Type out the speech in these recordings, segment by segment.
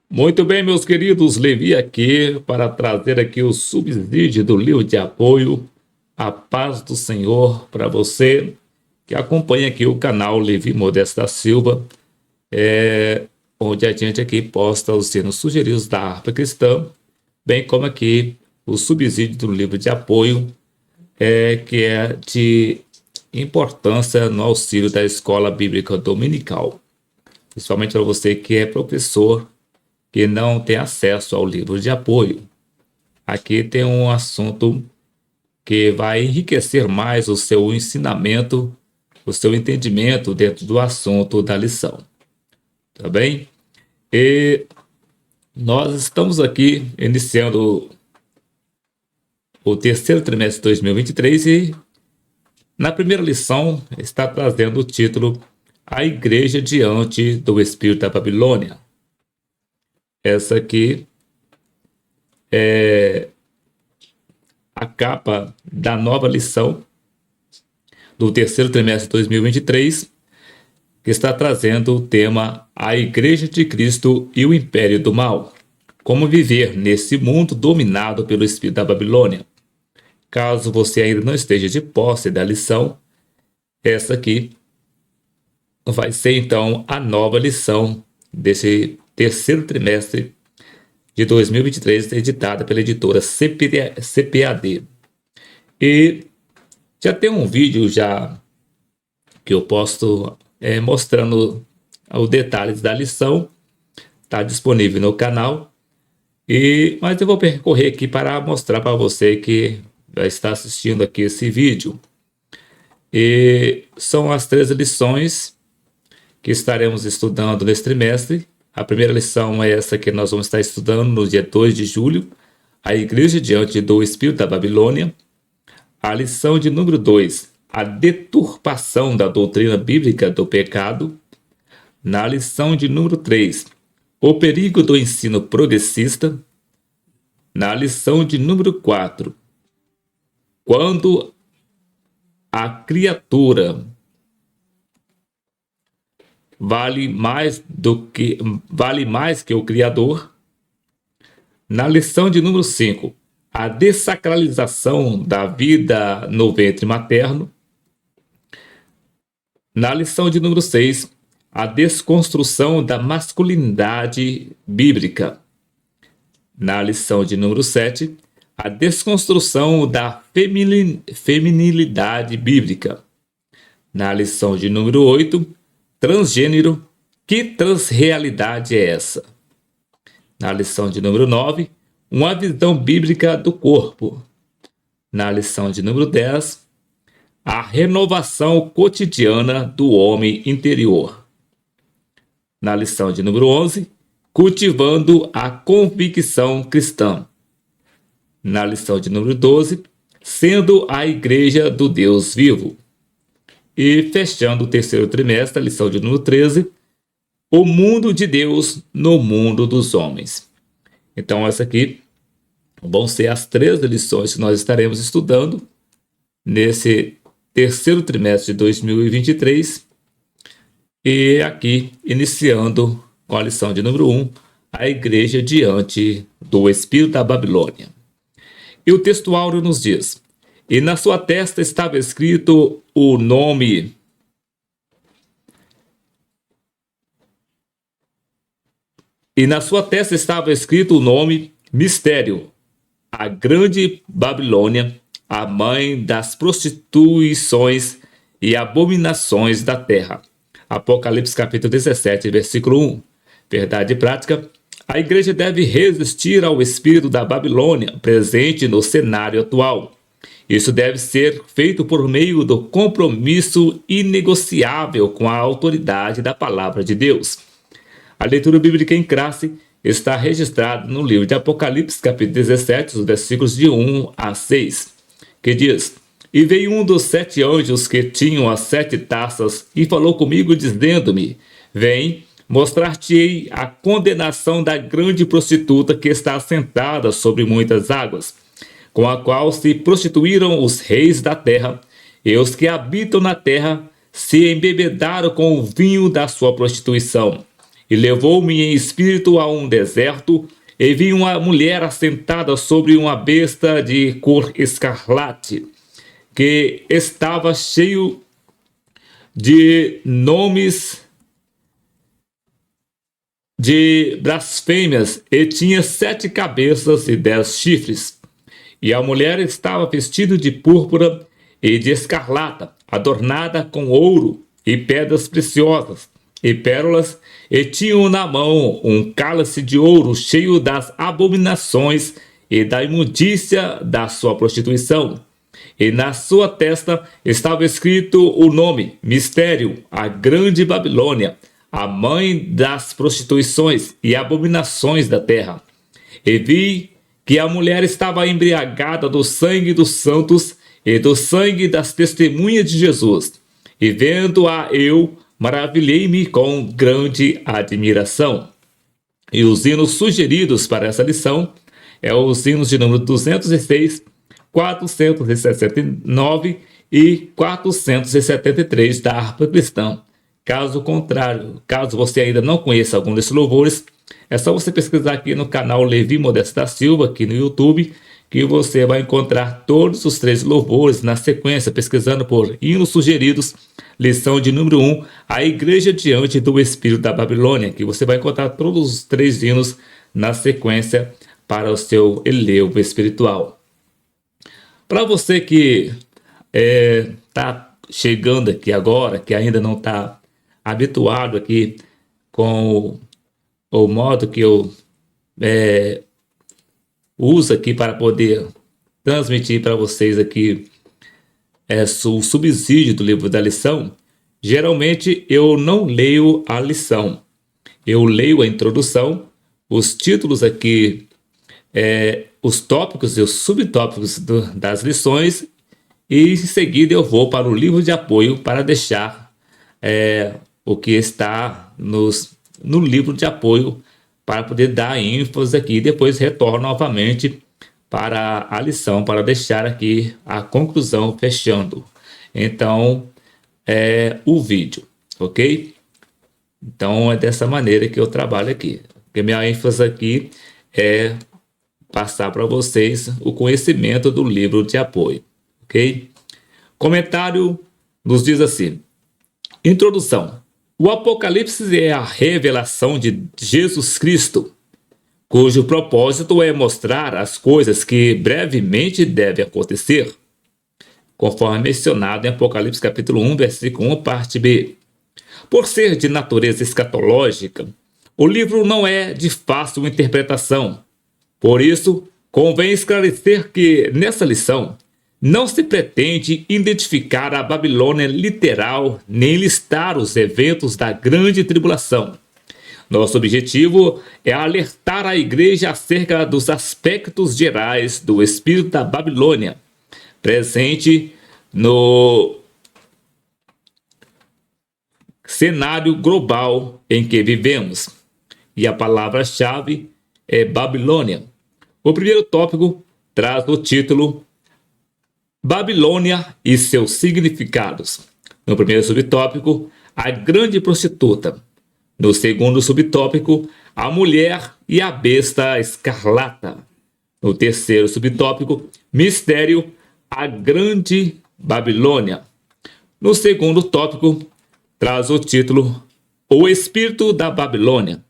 Muito bem, meus queridos, Levi aqui para trazer aqui o subsídio do livro de apoio A Paz do Senhor para você que acompanha aqui o canal Levi Modesto da Silva, onde a gente aqui posta os hinos sugeridos da harpa cristã, bem como aqui o subsídio do livro de apoio, que é de importância no auxílio da escola bíblica dominical, principalmente para você que é professor que não tem acesso ao livro de apoio. Aqui tem um assunto que vai enriquecer mais o seu ensinamento, o seu entendimento dentro do assunto da lição. Tá bem? E nós estamos aqui iniciando o terceiro trimestre de 2023 e na primeira lição está trazendo o título A Igreja Diante do Espírito da Babilônia. Essa aqui é a capa da nova lição do terceiro trimestre de 2023, que está trazendo o tema A Igreja de Cristo e o Império do Mal. Como viver nesse mundo dominado pelo Espírito da Babilônia. Caso você ainda não esteja de posse da lição, essa aqui vai ser então a nova lição desse terceiro trimestre de 2023, editada pela editora CPAD. E já tem um vídeo já que eu posto mostrando os detalhes da lição, está disponível no canal, mas eu vou percorrer aqui para mostrar para você que vai estar assistindo aqui esse vídeo. E são as 13 lições que estaremos estudando nesse trimestre. A primeira lição é essa que nós vamos estar estudando no dia 2 de julho, a Igreja diante do Espírito da Babilônia. A lição de número 2, a deturpação da doutrina bíblica do pecado. Na lição de número 3, o perigo do ensino progressista. Na lição de número 4, quando a criatura vale mais que o Criador. Na lição de número 5, a dessacralização da vida no ventre materno. Na lição de número 6, a desconstrução da masculinidade bíblica. Na lição de número 7, a desconstrução da feminilidade bíblica. Na lição de número 8, transgênero, que transrealidade é essa? Na lição de número 9, uma visão bíblica do corpo. Na lição de número 10, a renovação cotidiana do homem interior. Na lição de número 11, cultivando a convicção cristã. Na lição de número 12, sendo a igreja do Deus vivo. E fechando o terceiro trimestre, a lição de número 13, o mundo de Deus no mundo dos homens. Então, essa aqui vão ser as 13 lições que nós estaremos estudando nesse terceiro trimestre de 2023. E aqui, iniciando com a lição de número 1, a igreja diante do Espírito da Babilônia. E o texto áureo nos diz: e na sua testa estava escrito o nome. E na sua testa estava escrito o nome Mistério, a grande Babilônia, a mãe das prostituições e abominações da terra. Apocalipse capítulo 17, versículo 1. Verdade prática: a igreja deve resistir ao espírito da Babilônia presente no cenário atual. Isso deve ser feito por meio do compromisso inegociável com a autoridade da palavra de Deus. A leitura bíblica em classe está registrada no livro de Apocalipse, capítulo 17, os versículos de 1 a 6, que diz: e veio um dos 7 anjos que tinham as 7 taças e falou comigo, dizendo-me: vem, mostrar-te-ei a condenação da grande prostituta que está assentada sobre muitas águas, com a qual se prostituíram os reis da terra, e os que habitam na terra se embebedaram com o vinho da sua prostituição. e levou-me em espírito a um deserto, e vi uma mulher assentada sobre uma besta de cor escarlate, que estava cheio de nomes de blasfêmias, e tinha 7 cabeças e 10 chifres. E a mulher estava vestida de púrpura e de escarlata, adornada com ouro e pedras preciosas e pérolas, e tinha na mão um cálice de ouro cheio das abominações e da imundícia da sua prostituição. E na sua testa estava escrito o nome, Mistério, a Grande Babilônia, a mãe das prostituições e abominações da terra. E vi que a mulher estava embriagada do sangue dos santos e do sangue das testemunhas de Jesus. E vendo-a eu, maravilhei-me com grande admiração. E os hinos sugeridos para essa lição é os hinos de número 206, 469 e 473 da harpa cristã. Caso contrário, caso você ainda não conheça algum desses louvores, é só você pesquisar aqui no canal Levi Modesto da Silva, aqui no YouTube, que você vai encontrar todos os 3 louvores na sequência, pesquisando por hinos sugeridos, lição de número 1, a igreja diante do espírito da Babilônia, que você vai encontrar todos os 3 hinos na sequência para o seu elevo espiritual. Para você que está chegando aqui agora, que ainda não está habituado aqui com o modo que eu uso aqui para poder transmitir para vocês aqui o subsídio do livro da lição, geralmente eu não leio a lição. Eu leio a introdução, os títulos aqui, os tópicos e os subtópicos das lições, e em seguida eu vou para o livro de apoio para deixar o que está no livro de apoio para poder dar ênfase aqui, e depois retorno novamente para a lição, para deixar aqui a conclusão fechando. Então, o vídeo, ok? Então, é dessa maneira que eu trabalho aqui. Porque minha ênfase aqui é passar para vocês o conhecimento do livro de apoio, ok? Comentário nos diz assim: introdução. O Apocalipse é a revelação de Jesus Cristo, cujo propósito é mostrar as coisas que brevemente devem acontecer, conforme mencionado em Apocalipse capítulo 1, versículo 1, parte B. Por ser de natureza escatológica, o livro não é de fácil interpretação. Por isso, convém esclarecer que, nessa lição, não se pretende identificar a Babilônia literal nem listar os eventos da grande tribulação. Nosso objetivo é alertar a igreja acerca dos aspectos gerais do espírito da Babilônia, presente no cenário global em que vivemos. E a palavra-chave é Babilônia. O primeiro tópico traz o título Babilônia e seus significados. No primeiro subtópico, a grande prostituta. No segundo subtópico, a mulher e a besta escarlata. No terceiro subtópico, mistério, a grande Babilônia. No segundo tópico, traz o título O Espírito da Babilônia.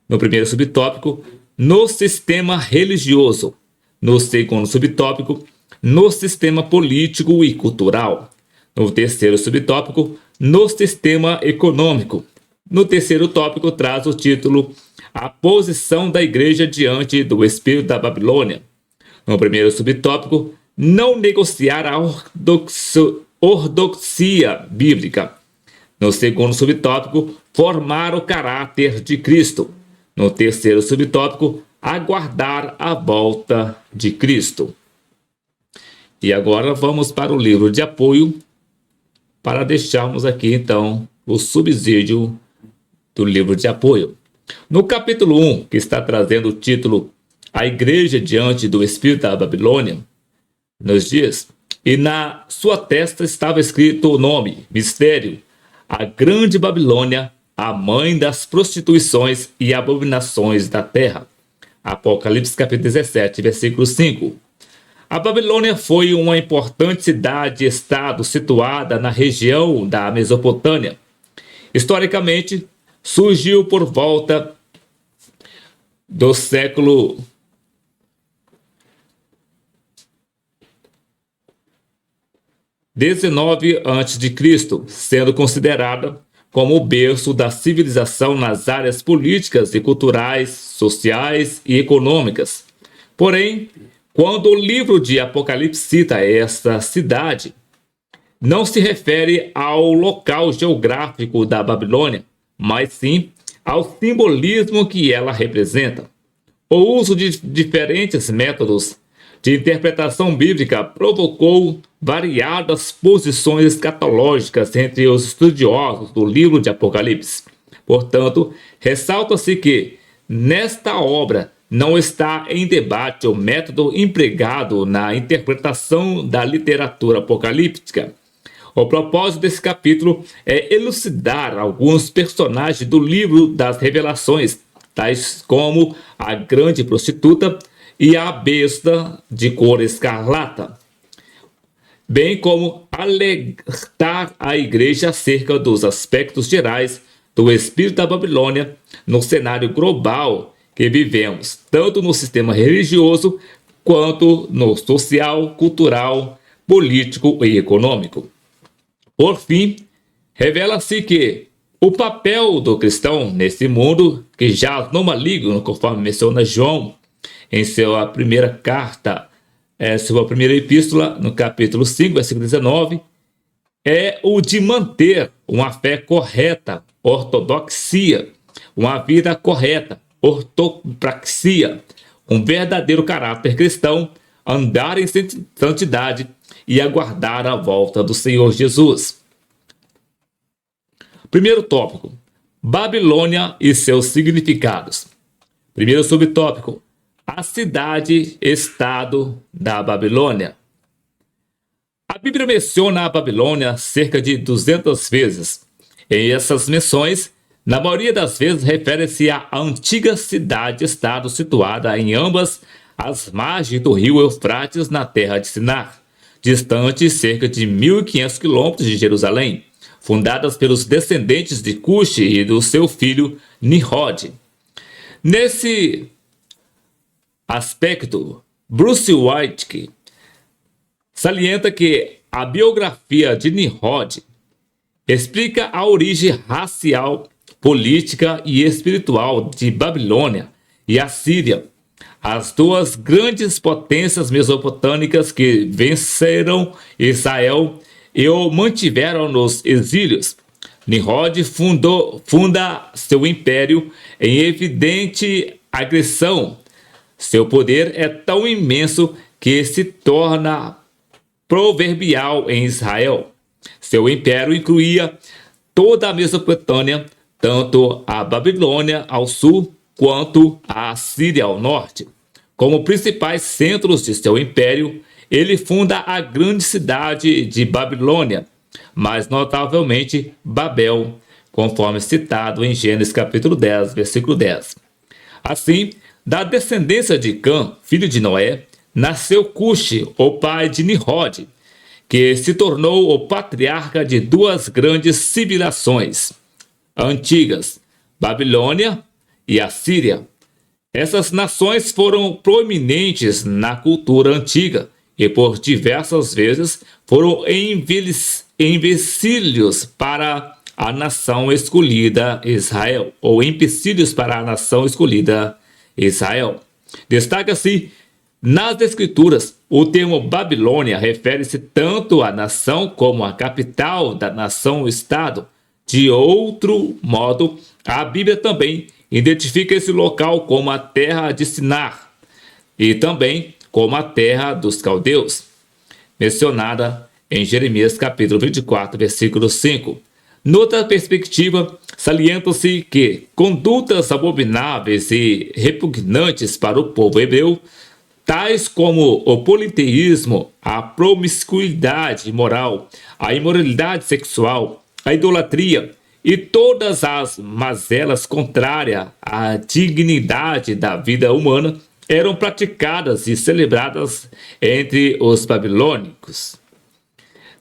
No primeiro subtópico, no sistema religioso. No segundo subtópico, no sistema político e cultural. No terceiro subtópico, no sistema econômico. No terceiro tópico, traz o título A Posição da Igreja diante do Espírito da Babilônia. No primeiro subtópico, não negociar a ortodoxia bíblica. No segundo subtópico, formar o caráter de Cristo. No terceiro subtópico, aguardar a volta de Cristo. E agora vamos para o livro de apoio, para deixarmos aqui então o subsídio do livro de apoio. No capítulo 1, que está trazendo o título A Igreja diante do Espírito da Babilônia, nos diz: e na sua testa estava escrito o nome, Mistério, a Grande Babilônia, a mãe das prostituições e abominações da terra. Apocalipse capítulo 17, versículo 5. A Babilônia foi uma importante cidade-estado situada na região da Mesopotâmia. Historicamente, surgiu por volta do século XIX a.C., sendo considerada como o berço da civilização nas áreas políticas e culturais, sociais e econômicas. Porém, quando o livro de Apocalipse cita esta cidade, não se refere ao local geográfico da Babilônia, mas sim ao simbolismo que ela representa. O uso de diferentes métodos de interpretação bíblica provocou variadas posições escatológicas entre os estudiosos do livro de Apocalipse. Portanto, ressalta-se que, nesta obra, não está em debate o método empregado na interpretação da literatura apocalíptica. O propósito desse capítulo é elucidar alguns personagens do livro das Revelações, tais como a grande prostituta e a besta de cor escarlata, bem como alertar a igreja acerca dos aspectos gerais do espírito da Babilônia no cenário global que vivemos, tanto no sistema religioso quanto no social, cultural, político e econômico. Por fim, revela-se que o papel do cristão nesse mundo que jaz no maligno, conforme menciona João em sua primeira carta, sua primeira epístola, no capítulo 5, versículo 19, é o de manter uma fé correta, ortodoxia, uma vida correta, ortopraxia, um verdadeiro caráter cristão, andar em santidade e aguardar a volta do Senhor Jesus. Primeiro tópico: Babilônia e seus significados. Primeiro subtópico: a cidade-estado da Babilônia. A Bíblia menciona a Babilônia cerca de 200 vezes. Em essas menções, na maioria das vezes, refere-se à antiga cidade-estado situada em ambas as margens do rio Eufrates, na terra de Sinar, distante cerca de 1.500 quilômetros de Jerusalém, fundadas pelos descendentes de Cuxi e do seu filho Nimrod. Nesse aspecto, Bruce Waltke salienta que a biografia de Nimrod explica a origem racial, política e espiritual de Babilônia e Assíria, as duas grandes potências mesopotâmicas que venceram Israel e o mantiveram nos exílios. Nimrod funda seu império em evidente agressão. Seu poder é tão imenso que se torna proverbial em Israel. Seu império incluía toda a Mesopotâmia, tanto a Babilônia ao sul quanto a Assíria ao norte. Como principais centros de seu império, ele funda a grande cidade de Babilônia, mais notavelmente Babel, conforme citado em Gênesis capítulo 10, versículo 10. Assim, da descendência de Cã, filho de Noé, nasceu Cuxi, o pai de Nimrod, que se tornou o patriarca de duas grandes civilizações antigas, Babilônia e Assíria. Essas nações foram proeminentes na cultura antiga e por diversas vezes foram empecilhos para a nação escolhida Israel, ou empecilhos para a nação escolhida Israel. Destaca-se nas escrituras, o termo Babilônia refere-se tanto à nação como à capital da nação-estado. De outro modo, a Bíblia também identifica esse local como a terra de Sinar e também como a terra dos caldeus, mencionada em Jeremias capítulo 24, versículo 5. Noutra perspectiva, salienta-se que condutas abomináveis e repugnantes para o povo hebreu, tais como o politeísmo, a promiscuidade moral, a imoralidade sexual, a idolatria e todas as mazelas contrárias à dignidade da vida humana eram praticadas e celebradas entre os babilônicos.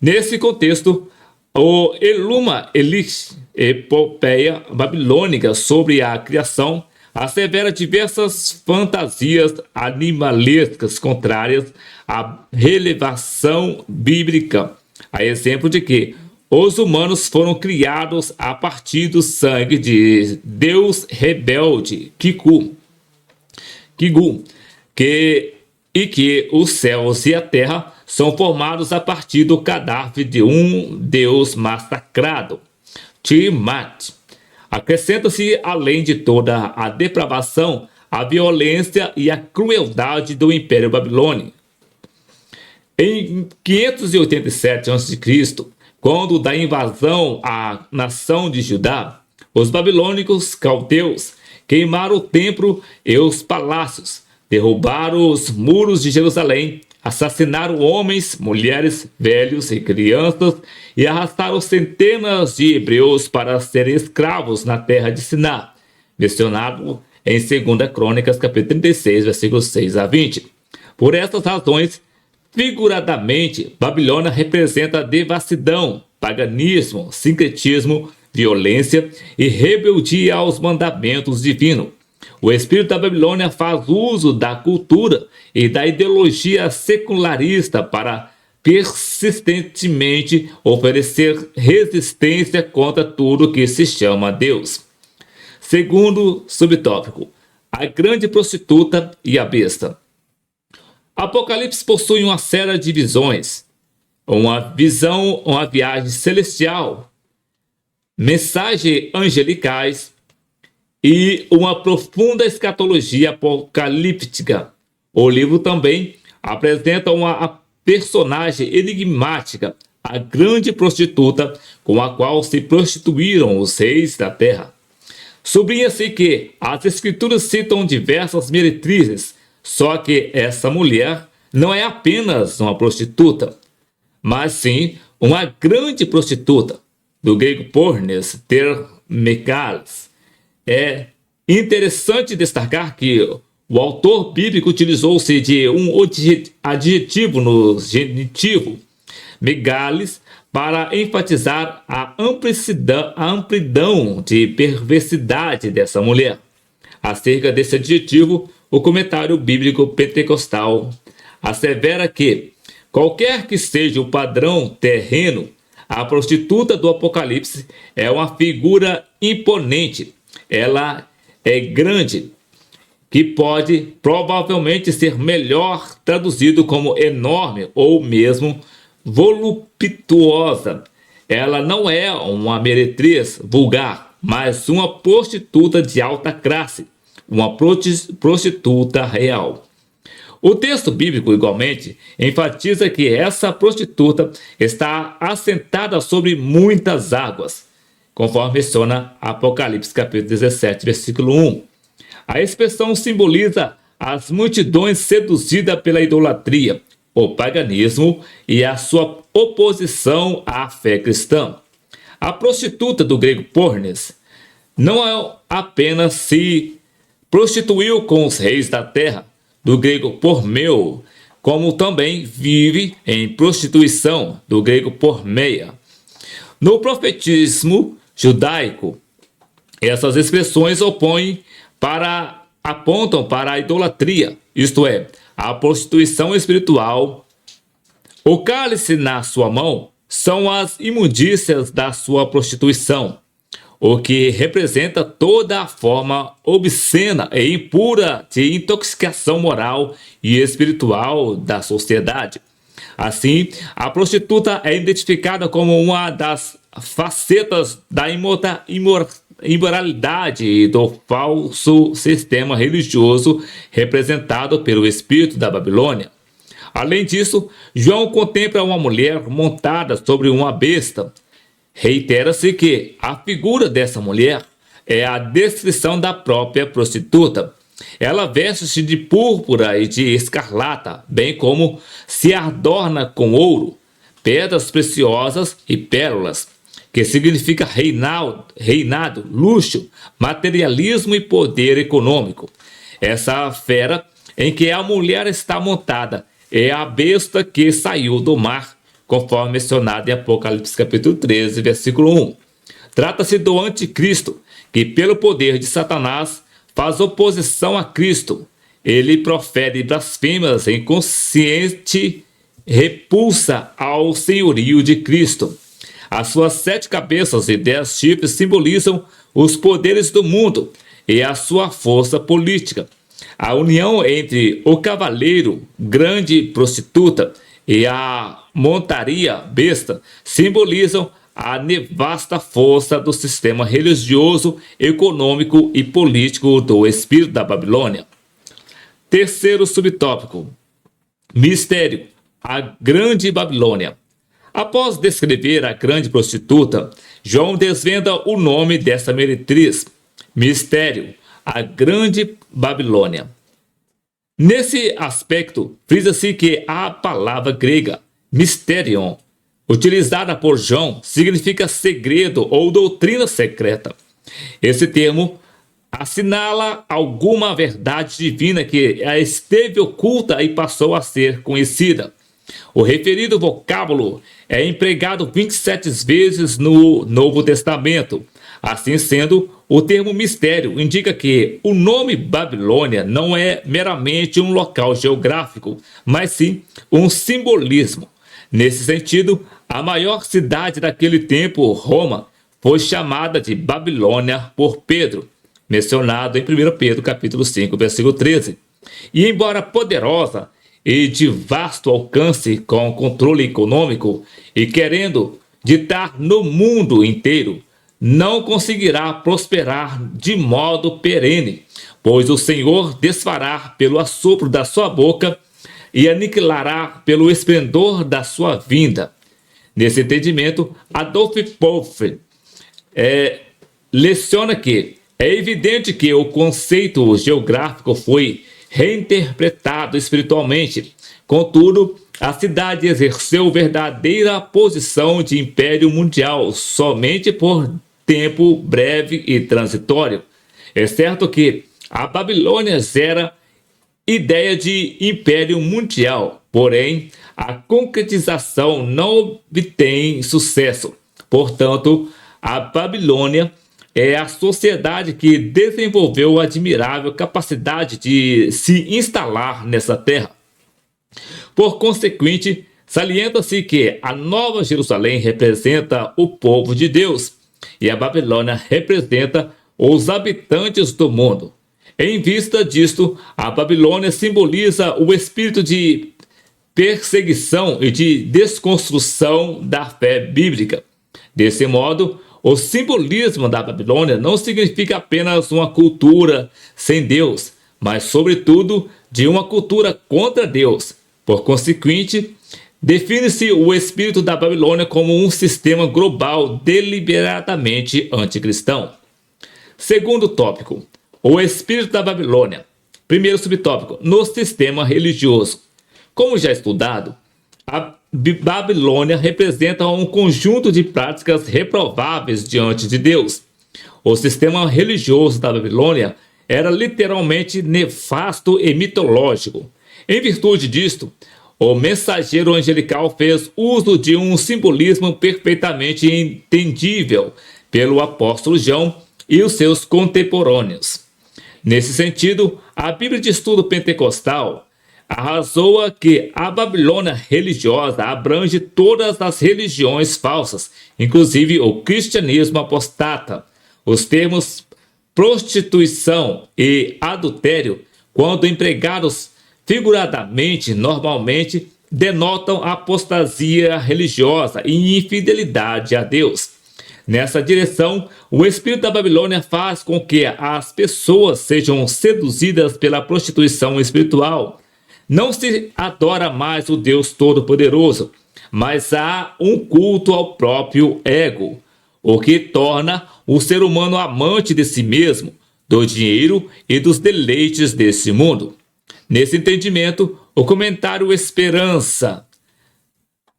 Nesse contexto, o Enuma Elish, epopeia babilônica sobre a criação, assevera diversas fantasias animalescas contrárias à revelação bíblica, a exemplo de que os humanos foram criados a partir do sangue de Deus rebelde, Kigu, que os céus e a terra são formados a partir do cadáver de um Deus massacrado, Tiamat. Acrescenta-se, além de toda a depravação, a violência e a crueldade do Império Babilônico. Em 587 a.C., quando da invasão à nação de Judá, os babilônicos caldeus queimaram o templo e os palácios, derrubaram os muros de Jerusalém, assassinaram homens, mulheres, velhos e crianças e arrastaram centenas de hebreus para serem escravos na terra de Siná, mencionado em 2 Crônicas, capítulo 36, versículos 6 a 20. Por essas razões, figuradamente, Babilônia representa devassidão, paganismo, sincretismo, violência e rebeldia aos mandamentos divinos. O espírito da Babilônia faz uso da cultura e da ideologia secularista para persistentemente oferecer resistência contra tudo que se chama Deus. Segundo subtópico, a grande prostituta e a besta. Apocalipse possui uma série de visões, uma visão, uma viagem celestial, mensagens angelicais e uma profunda escatologia apocalíptica. O livro também apresenta uma personagem enigmática, a grande prostituta com a qual se prostituíram os reis da terra. Sublinha-se que as escrituras citam diversas meretrizes, só que essa mulher não é apenas uma prostituta, mas sim uma grande prostituta, do grego pornes, ter megalis. É interessante destacar que o autor bíblico utilizou-se de um adjetivo no genitivo, megalis, para enfatizar a amplidão de perversidade dessa mulher. Acerca desse adjetivo, o comentário bíblico pentecostal assevera que, qualquer que seja o padrão terreno, a prostituta do Apocalipse é uma figura imponente. Ela é grande, que pode provavelmente ser melhor traduzido como enorme ou mesmo voluptuosa. Ela não é uma meretriz vulgar, mas uma prostituta de alta classe, uma prostituta real. O texto bíblico, igualmente, enfatiza que essa prostituta está assentada sobre muitas águas, conforme menciona Apocalipse capítulo 17, versículo 1. A expressão simboliza as multidões seduzidas pela idolatria, o paganismo e a sua oposição à fé cristã. A prostituta do grego pornes não apenas se prostituiu com os reis da terra, do grego pormeu, como também vive em prostituição, do grego pormeia. No profetismo judaico, essas expressões apontam para a idolatria, isto é, a prostituição espiritual. O cálice na sua mão são as imundícias da sua prostituição, o que representa toda a forma obscena e impura de intoxicação moral e espiritual da sociedade. Assim, a prostituta é identificada como uma das facetas da imoralidade e do falso sistema religioso representado pelo espírito da Babilônia. Além disso, João contempla uma mulher montada sobre uma besta. Reitera-se que a figura dessa mulher é a descrição da própria prostituta. Ela veste-se de púrpura e de escarlata, bem como se adorna com ouro, pedras preciosas e pérolas, que significa reinado, luxo, materialismo e poder econômico. Essa fera em que a mulher está montada é a besta que saiu do mar, conforme mencionado em Apocalipse capítulo 13, versículo 1. Trata-se do anticristo, que pelo poder de Satanás faz oposição a Cristo. Ele profere blasfêmias em consciente repulsa ao senhorio de Cristo. As suas 7 cabeças e 10 chifres simbolizam os poderes do mundo e a sua força política. A união entre o cavaleiro, grande prostituta, e a montaria, besta, simbolizam a nevasta força do sistema religioso, econômico e político do espírito da Babilônia. Terceiro subtópico: mistério, a Grande Babilônia. Após descrever a grande prostituta, João desvenda o nome dessa meretriz: mistério, a Grande Babilônia. Nesse aspecto, frisa-se que a palavra grega mysterion, utilizada por João, significa segredo ou doutrina secreta. Esse termo assinala alguma verdade divina que esteve oculta e passou a ser conhecida. O referido vocábulo é empregado 27 vezes no Novo Testamento. Assim sendo, o termo mistério indica que o nome Babilônia não é meramente um local geográfico, mas sim um simbolismo. Nesse sentido, a maior cidade daquele tempo, Roma, foi chamada de Babilônia por Pedro, mencionado em 1 Pedro capítulo 5, versículo 13. E embora poderosa e de vasto alcance com controle econômico e querendo ditar no mundo inteiro, não conseguirá prosperar de modo perene, pois o Senhor desfará pelo assopro da sua boca e aniquilará pelo esplendor da sua vinda. Nesse entendimento, Adolf Poff leciona que é evidente que o conceito geográfico foi reinterpretado espiritualmente. Contudo, a cidade exerceu verdadeira posição de império mundial somente por tempo breve e transitório. É certo que a Babilônia gera ideia de império mundial, porém a concretização não obtém sucesso. Portanto, a Babilônia é a sociedade que desenvolveu a admirável capacidade de se instalar nessa terra. Por consequente, salienta-se que a Nova Jerusalém representa o povo de Deus e a Babilônia representa os habitantes do mundo. Em vista disto, a Babilônia simboliza o espírito de perseguição e de desconstrução da fé bíblica. Desse modo, o simbolismo da Babilônia não significa apenas uma cultura sem Deus, mas, sobretudo, de uma cultura contra Deus. Por consequente, define-se o espírito da Babilônia como um sistema global deliberadamente anticristão. Segundo tópico: o espírito da Babilônia. Primeiro subtópico: no sistema religioso. Como já estudado, a Babilônia representa um conjunto de práticas reprováveis diante de Deus. O sistema religioso da Babilônia era literalmente nefasto e mitológico. Em virtude disto, o mensageiro angelical fez uso de um simbolismo perfeitamente entendível pelo apóstolo João e os seus contemporâneos. Nesse sentido, a Bíblia de Estudo Pentecostal arrazoa que a Babilônia religiosa abrange todas as religiões falsas, inclusive o cristianismo apostata. Os termos prostituição e adultério, quando empregados figuradamente, normalmente denotam apostasia religiosa e infidelidade a Deus. Nessa direção, o espírito da Babilônia faz com que as pessoas sejam seduzidas pela prostituição espiritual. Não se adora mais o Deus Todo-Poderoso, mas há um culto ao próprio ego, o que torna o ser humano amante de si mesmo, do dinheiro e dos deleites desse mundo. Nesse entendimento, o comentário Esperança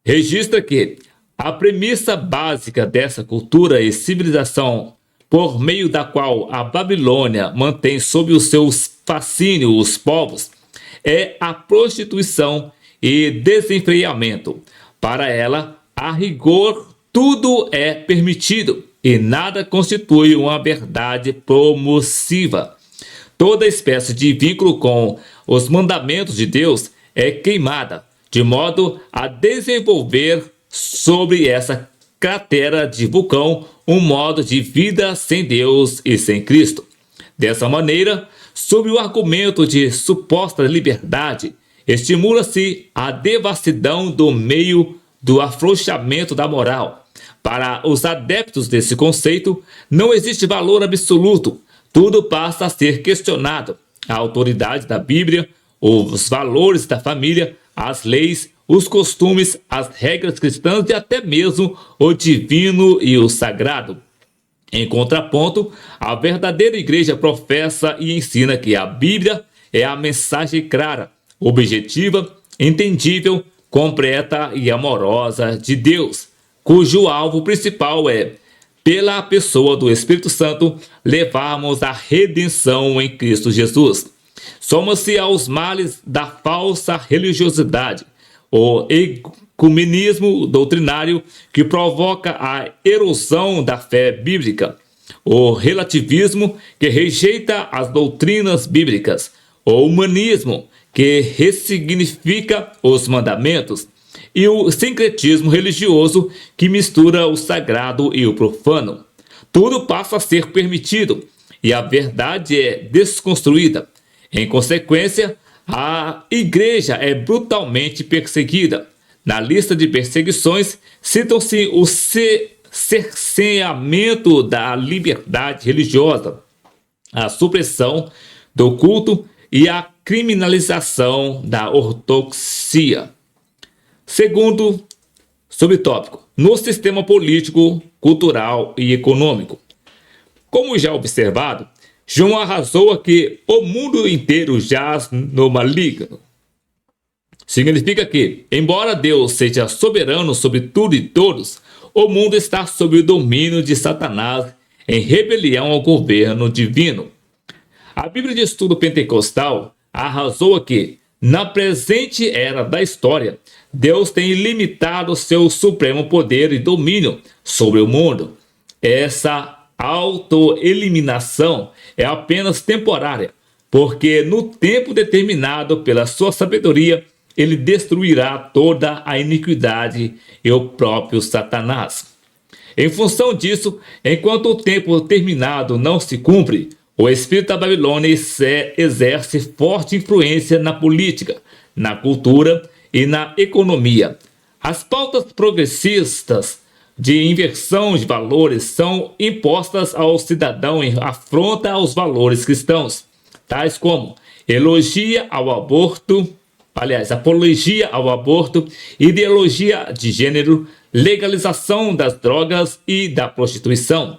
registra que A premissa básica dessa cultura e civilização, por meio da qual a Babilônia mantém sob os seus fascínios os povos, é a prostituição e desenfreamento. Para ela, a rigor, tudo é permitido e nada constitui uma verdade promossiva. Toda espécie de vínculo com os mandamentos de Deus é queimada, de modo a desenvolver sobre essa cratera de vulcão um modo de vida sem Deus e sem Cristo. Dessa maneira, sob o argumento de suposta liberdade, estimula-se a devassidão do meio do afrouxamento da moral. Para os adeptos desse conceito, não existe valor absoluto. Tudo passa a ser questionado. A autoridade da Bíblia, os valores da família, as leis, os costumes, as regras cristãs e até mesmo o divino e o sagrado. Em contraponto, a verdadeira igreja professa e ensina que a Bíblia é a mensagem clara, objetiva, entendível, completa e amorosa de Deus, cujo alvo principal é, pela pessoa do Espírito Santo, levarmos a redenção em Cristo Jesus. Soma-se aos males da falsa religiosidade, o ecumenismo doutrinário que provoca a erosão da fé bíblica, o relativismo que rejeita as doutrinas bíblicas, o humanismo que ressignifica os mandamentos e o sincretismo religioso que mistura o sagrado e o profano. Tudo passa a ser permitido e a verdade é desconstruída. Em consequência, a igreja é brutalmente perseguida. Na lista de perseguições, citam-se o cerceamento da liberdade religiosa, a supressão do culto e a criminalização da ortodoxia. Segundo subtópico, no sistema político, cultural e econômico. Como já observado, João arrasou que o mundo inteiro jaz no maligno. Significa que, embora Deus seja soberano sobre tudo e todos, o mundo está sob o domínio de Satanás em rebelião ao governo divino. A Bíblia de Estudo Pentecostal arrasou que, na presente era da história, Deus tem limitado seu supremo poder e domínio sobre o mundo. Essa autoeliminação é apenas temporária, porque no tempo determinado pela sua sabedoria, ele destruirá toda a iniquidade e o próprio Satanás. Em função disso, enquanto o tempo determinado não se cumpre, o espírito da Babilônia exerce forte influência na política, na cultura e na economia. As pautas progressistas de inversão de valores são impostas ao cidadão em afronta aos valores cristãos, tais como apologia ao aborto, ideologia de gênero, legalização das drogas e da prostituição.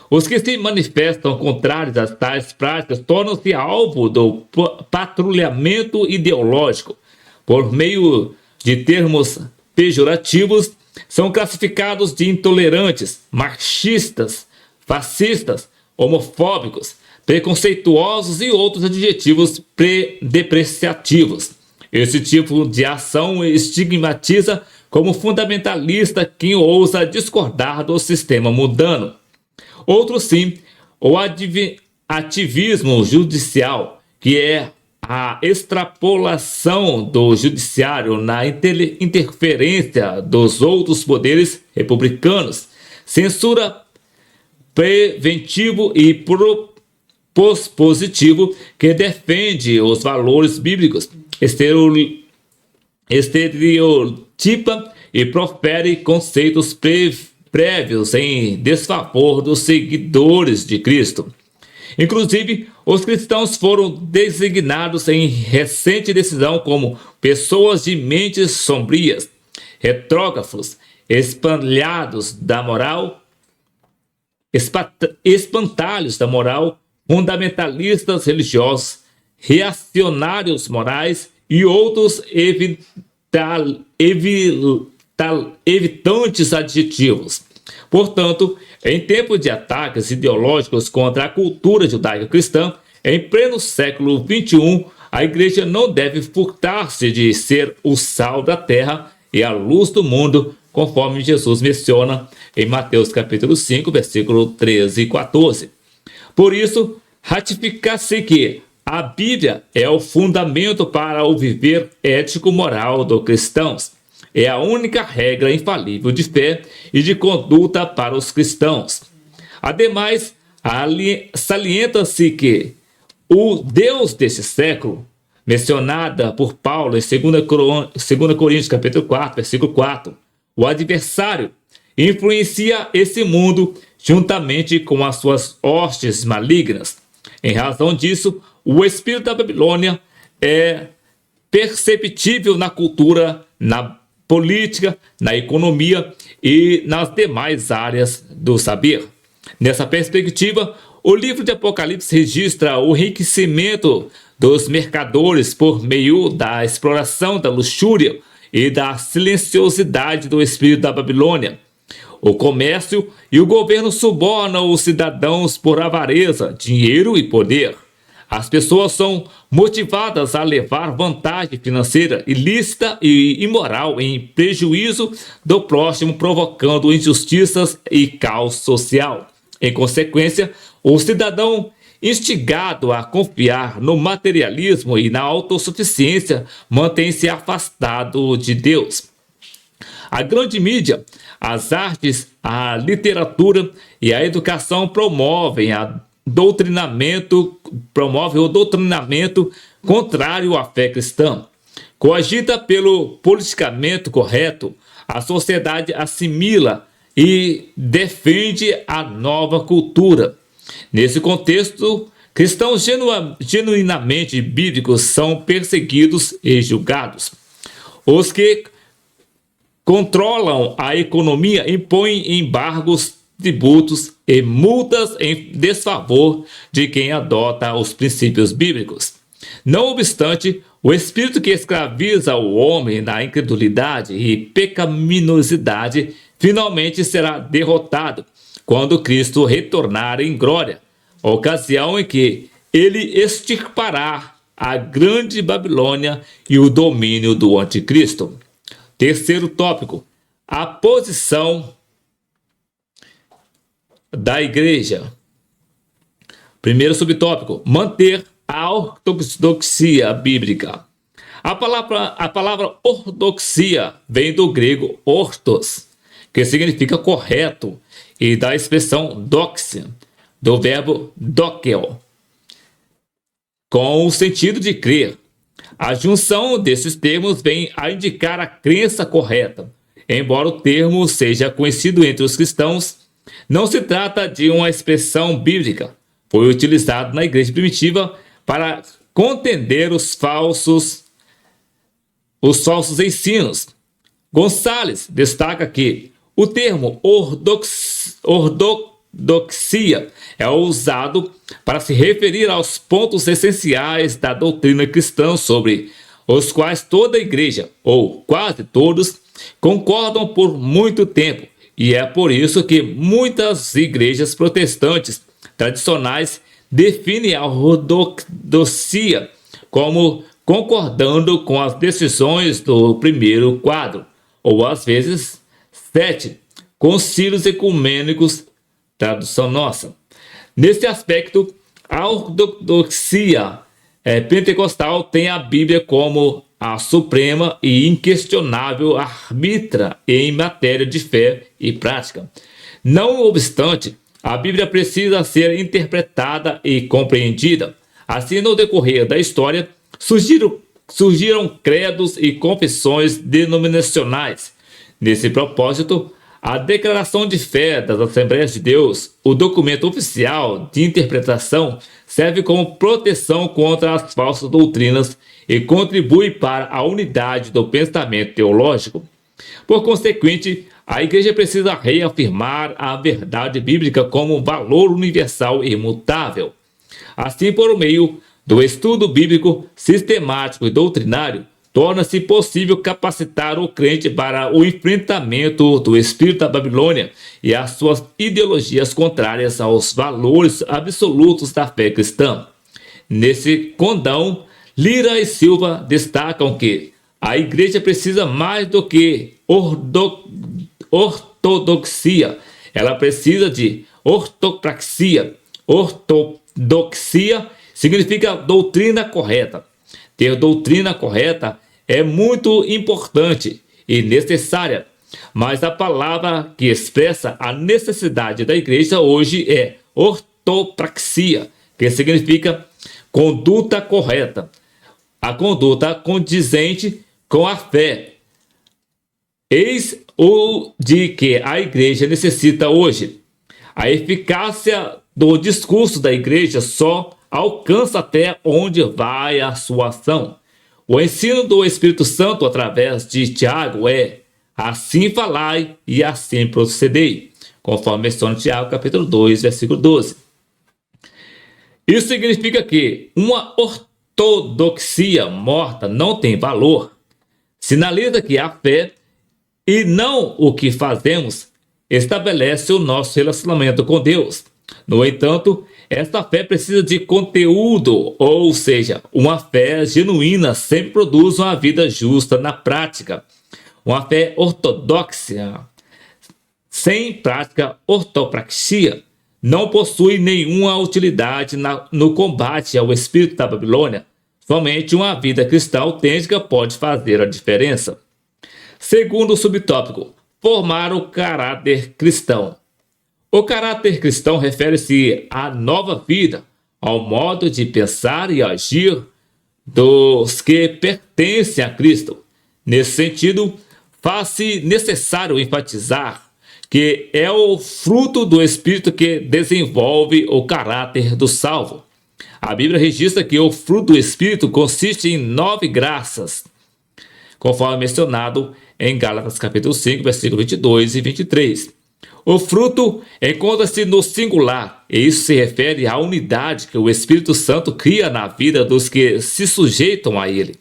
Os que se manifestam contrários a tais práticas tornam-se alvo do patrulhamento ideológico. Por meio de termos pejorativos, são classificados de intolerantes, marxistas, fascistas, homofóbicos, preconceituosos e outros adjetivos depreciativos. Esse tipo de ação estigmatiza como fundamentalista quem ousa discordar do sistema mundano. Outro sim, o ativismo judicial, que é a extrapolação do judiciário na interferência dos outros poderes republicanos, censura preventivo e pospositivo que defende os valores bíblicos, estereotipa e profere conceitos prévios em desfavor dos seguidores de Cristo. Inclusive, os cristãos foram designados em recente decisão como pessoas de mentes sombrias, retrógrafos, espantalhos da moral, fundamentalistas religiosos, reacionários morais e outros evitantes adjetivos. Portanto, em tempo de ataques ideológicos contra a cultura judaica cristã, em pleno século XXI, a igreja não deve furtar-se de ser o sal da terra e a luz do mundo, conforme Jesus menciona em Mateus capítulo 5, versículo 13 e 14. Por isso, ratificar-se que a Bíblia é o fundamento para o viver ético-moral dos cristãos. É a única regra infalível de fé e de conduta para os cristãos. Ademais, salienta-se que o Deus deste século, mencionada por Paulo em 2 Coríntios capítulo 4, versículo 4, o adversário influencia esse mundo juntamente com as suas hostes malignas. Em razão disso, o espírito da Babilônia é perceptível na cultura, na política, na economia e nas demais áreas do saber. Nessa perspectiva, o livro de Apocalipse registra o enriquecimento dos mercadores por meio da exploração da luxúria e da silenciosidade do espírito da Babilônia. O comércio e o governo subornam os cidadãos por avareza, dinheiro e poder. As pessoas são motivadas a levar vantagem financeira ilícita e imoral em prejuízo do próximo, provocando injustiças e caos social. Em consequência, o cidadão instigado a confiar no materialismo e na autossuficiência mantém-se afastado de Deus. A grande mídia, as artes, a literatura e a educação promovem o doutrinamento contrário à fé cristã. Coagida pelo politicamente correto, a sociedade assimila e defende a nova cultura. Nesse contexto, cristãos genuinamente bíblicos são perseguidos e julgados. Os que controlam a economia impõem embargos, tributos e multas em desfavor de quem adota os princípios bíblicos. Não obstante, o espírito que escraviza o homem na incredulidade e pecaminosidade finalmente será derrotado quando Cristo retornar em glória, ocasião em que ele extirpará a grande Babilônia e o domínio do anticristo. Terceiro tópico, a posição da igreja. Primeiro subtópico, manter a ortodoxia bíblica. A palavra ortodoxia vem do grego ortos, que significa correto, e da expressão doxia, do verbo dokel, com o sentido de crer. A junção desses termos vem a indicar a crença correta. Embora o termo seja conhecido entre os cristãos, não se trata de uma expressão bíblica. Foi utilizado na igreja primitiva para contender os falsos ensinos. Gonçalves destaca que o termo ortodoxia é usado para se referir aos pontos essenciais da doutrina cristã sobre os quais toda a igreja, ou quase todos, concordam por muito tempo. E é por isso que muitas igrejas protestantes tradicionais definem a ortodoxia como concordando com as decisões do primeiro quadro, ou às vezes 7 concílios ecumênicos, tradução nossa. Nesse aspecto, a ortodoxia pentecostal tem a Bíblia como a suprema e inquestionável arbitra em matéria de fé e prática. Não obstante, a Bíblia precisa ser interpretada e compreendida. Assim, no decorrer da história, surgiram credos e confissões denominacionais. Nesse propósito, a Declaração de Fé das Assembleias de Deus, o documento oficial de interpretação, serve como proteção contra as falsas doutrinas e contribui para a unidade do pensamento teológico. Por consequente, a Igreja precisa reafirmar a verdade bíblica como um valor universal e imutável. Assim, por meio do estudo bíblico sistemático e doutrinário, torna-se possível capacitar o crente para o enfrentamento do espírito da Babilônia e as suas ideologias contrárias aos valores absolutos da fé cristã. Nesse condão, Lira e Silva destacam que a igreja precisa mais do que ortodoxia, ela precisa de ortopraxia. Ortodoxia significa doutrina correta. Ter doutrina correta é muito importante e necessária, mas a palavra que expressa a necessidade da igreja hoje é ortopraxia, que significa conduta correta, a conduta condizente com a fé. Eis o de que a igreja necessita hoje. A eficácia do discurso da igreja só alcança até onde vai a sua ação. O ensino do Espírito Santo através de Tiago é: assim falai e assim procedei, conforme menciona Tiago capítulo 2, versículo 12. Isso significa que uma ortodoxia morta não tem valor. Sinaliza que a fé, e não o que fazemos, estabelece o nosso relacionamento com Deus. No entanto, esta fé precisa de conteúdo, ou seja, uma fé genuína sempre produz uma vida justa na prática. Uma fé ortodoxa, sem prática ortopraxia, não possui nenhuma utilidade no combate ao espírito da Babilônia. Somente uma vida cristã autêntica pode fazer a diferença. Segundo subtópico, formar o caráter cristão. O caráter cristão refere-se à nova vida, ao modo de pensar e agir dos que pertencem a Cristo. Nesse sentido, faz-se necessário enfatizar que é o fruto do Espírito que desenvolve o caráter do salvo. A Bíblia registra que o fruto do Espírito consiste em 9 graças, conforme mencionado em Gálatas capítulo 5, versículos 22 e 23. O fruto encontra-se no singular, e isso se refere à unidade que o Espírito Santo cria na vida dos que se sujeitam a ele.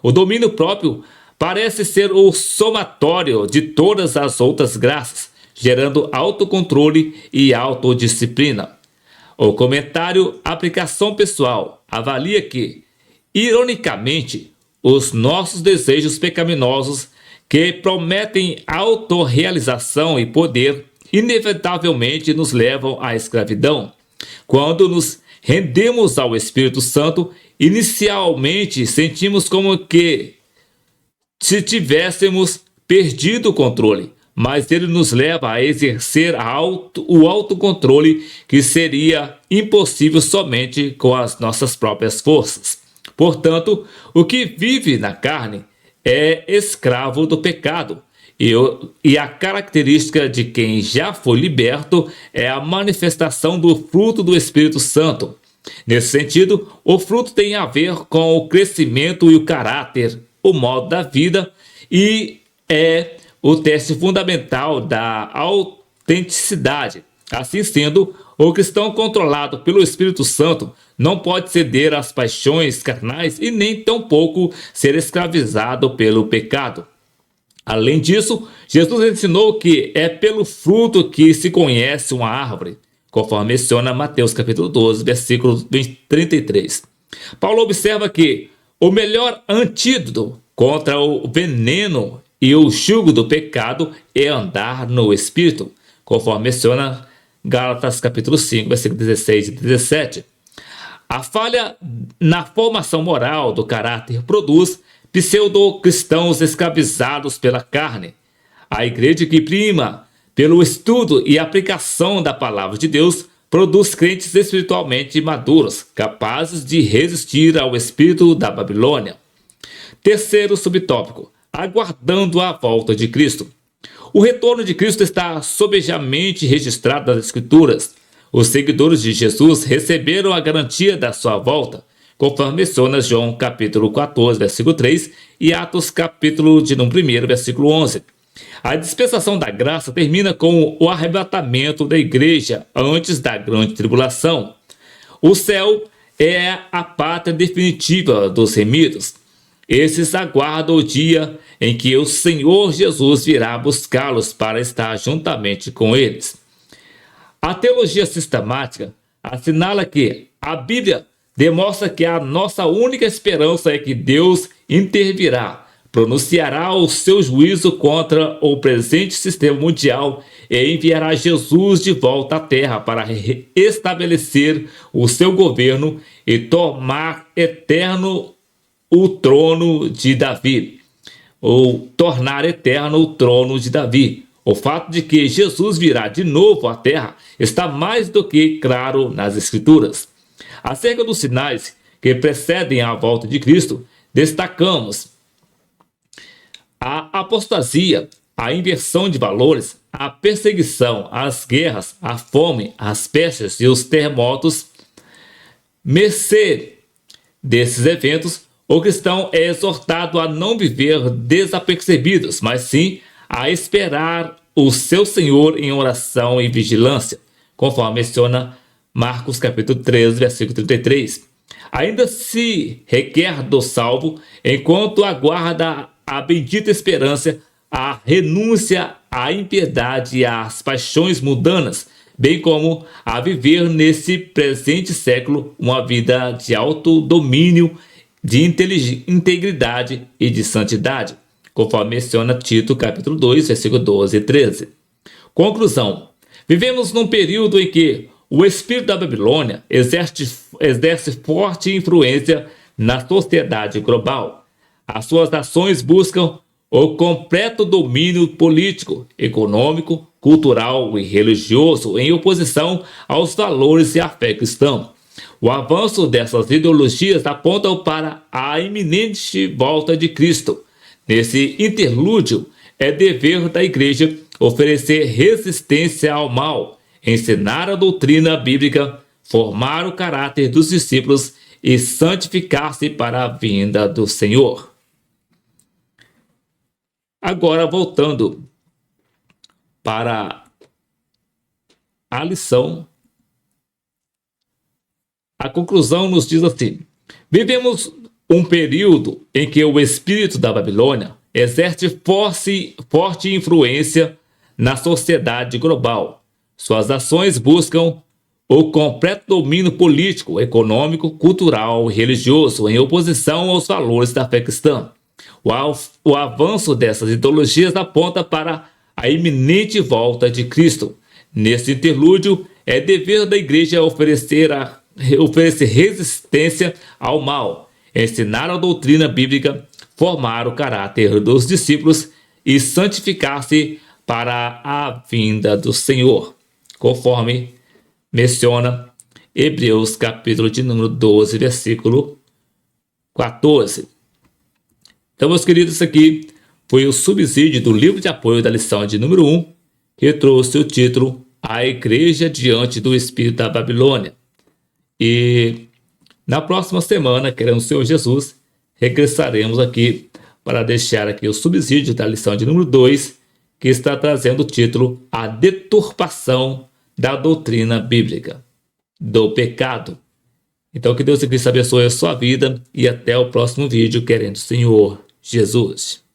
O domínio próprio parece ser o somatório de todas as outras graças, gerando autocontrole e autodisciplina. O comentário Aplicação Pessoal avalia que, ironicamente, os nossos desejos pecaminosos que prometem autorrealização e poder inevitavelmente nos levam à escravidão. Quando nos rendemos ao Espírito Santo, inicialmente sentimos como que se tivéssemos perdido o controle, mas ele nos leva a exercer o autocontrole que seria impossível somente com as nossas próprias forças. Portanto, o que vive na carne é escravo do pecado, e a característica de quem já foi liberto é a manifestação do fruto do Espírito Santo. Nesse sentido, o fruto tem a ver com o crescimento e o caráter, o modo da vida, e é o teste fundamental da autenticidade. Assim sendo, o cristão controlado pelo Espírito Santo não pode ceder às paixões carnais e nem tampouco ser escravizado pelo pecado. Além disso, Jesus ensinou que é pelo fruto que se conhece uma árvore, conforme menciona Mateus capítulo 12, versículo 33. Paulo observa que o melhor antídoto contra o veneno e o jugo do pecado é andar no Espírito, conforme menciona Gálatas capítulo 5, versículo 16 e 17. A falha na formação moral do caráter produz pseudo-cristãos escravizados pela carne. A igreja que prima pelo estudo e aplicação da palavra de Deus produz crentes espiritualmente maduros, capazes de resistir ao espírito da Babilônia. Terceiro subtópico, aguardando a volta de Cristo. O retorno de Cristo está sobejamente registrado nas Escrituras. Os seguidores de Jesus receberam a garantia da sua volta, conforme menciona João capítulo 14, versículo 3 e Atos capítulo de 1, versículo 11. A dispensação da graça termina com o arrebatamento da igreja antes da grande tribulação. O céu é a pátria definitiva dos remidos. Esses aguardam o dia em que o Senhor Jesus virá buscá-los para estar juntamente com eles. A teologia sistemática assinala que a Bíblia demonstra que a nossa única esperança é que Deus intervirá, pronunciará o seu juízo contra o presente sistema mundial e enviará Jesus de volta à Terra para estabelecer o seu governo e tomar eterno o trono de Davi, ou tornar eterno o trono de Davi. O fato de que Jesus virá de novo à Terra está mais do que claro nas Escrituras. Acerca dos sinais que precedem a volta de Cristo, destacamos a apostasia, a inversão de valores, a perseguição, as guerras, a fome, as pestes e os terremotos. Mercê desses eventos, o cristão é exortado a não viver desapercebidos, mas sim a esperar o seu Senhor em oração e vigilância, conforme menciona Marcos capítulo 13, versículo 33. Ainda se requer do salvo, enquanto aguarda a bendita esperança, a renúncia à impiedade e às paixões mundanas, bem como a viver nesse presente século uma vida de autodomínio, de integridade e de santidade, conforme menciona Tito capítulo 2, versículo 12 e 13. Conclusão: vivemos num período em que o espírito da Babilônia exerce forte influência na sociedade global. As suas ações buscam o completo domínio político, econômico, cultural e religioso em oposição aos valores e à fé cristã. O avanço dessas ideologias aponta para a iminente volta de Cristo. Nesse interlúdio, é dever da Igreja oferecer resistência ao mal, ensinar a doutrina bíblica, formar o caráter dos discípulos e santificar-se para a vinda do Senhor. Agora, voltando para a lição, a conclusão nos diz assim: vivemos um período em que o espírito da Babilônia exerce forte influência na sociedade global. Suas ações buscam o completo domínio político, econômico, cultural e religioso em oposição aos valores da fé cristã. O avanço dessas ideologias aponta para a iminente volta de Cristo. Nesse interlúdio, é dever da Igreja oferecer resistência ao mal, ensinar a doutrina bíblica, formar o caráter dos discípulos e santificar-se para a vinda do Senhor, conforme menciona Hebreus capítulo de número 12, versículo 14. Então, meus queridos, isso aqui foi o subsídio do livro de apoio da lição de número 1, que trouxe o título A Igreja Diante do Espírito da Babilônia. E na próxima semana, querendo o Senhor Jesus, regressaremos aqui para deixar aqui o subsídio da lição de número 2, que está trazendo o título A Deturpação da Doutrina Bíblica do Pecado. Então, que Deus e Cristo abençoe a sua vida e até o próximo vídeo, querendo o Senhor Jesus.